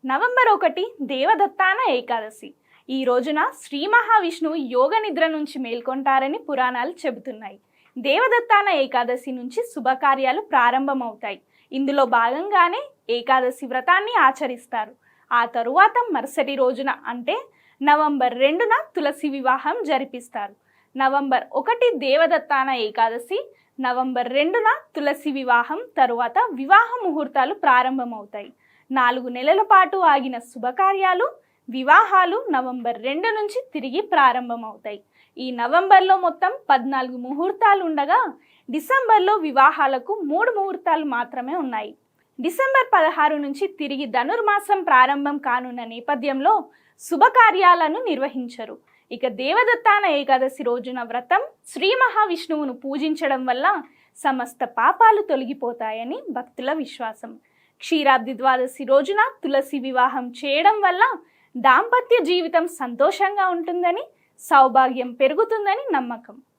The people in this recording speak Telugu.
నవంబర్ 1 దేవదత్తాన ఏకాదశి. ఈ రోజున శ్రీ మహావిష్ణువు యోగ నిద్ర నుంచి మేల్కొంటారని పురాణాలు చెబుతున్నాయి. దేవదత్తాన ఏకాదశి నుంచి శుభకార్యాలు ప్రారంభమవుతాయి. ఇందులో భాగంగానే ఏకాదశి వ్రతాన్ని ఆచరిస్తారు. ఆ తరువాత మరుసటి రోజున అంటే నవంబర్ 2న తులసి వివాహం జరిపిస్తారు. నవంబర్ 1 దేవదత్తాన ఏకాదశి, నవంబర్ 2న తులసి వివాహం తరువాత వివాహ ముహూర్తాలు ప్రారంభమవుతాయి. 4 నెలల పాటు ఆగిన శుభకార్యాలు, వివాహాలు నవంబర్ 2 నుంచి తిరిగి ప్రారంభమవుతాయి. ఈ నవంబర్లో మొత్తం 14 ముహూర్తాలు ఉండగా డిసెంబర్లో వివాహాలకు 3 ముహూర్తాలు మాత్రమే ఉన్నాయి. డిసెంబర్ 16 నుంచి తిరిగి ధనుర్మాసం ప్రారంభం కానున్న నేపథ్యంలో శుభకార్యాలను నిర్వహించరు. ఇక దేవదత్తాన ఏకాదశి రోజున వ్రతం శ్రీ మహావిష్ణువును పూజించడం వల్ల సమస్త పాపాలు తొలగిపోతాయని భక్తుల విశ్వాసం. క్షీరాబ్ది ద్వాదశి రోజున తులసి వివాహం చేయడం వల్ల దాంపత్య జీవితం సంతోషంగా ఉంటుందని, సౌభాగ్యం పెరుగుతుందని నమ్మకం.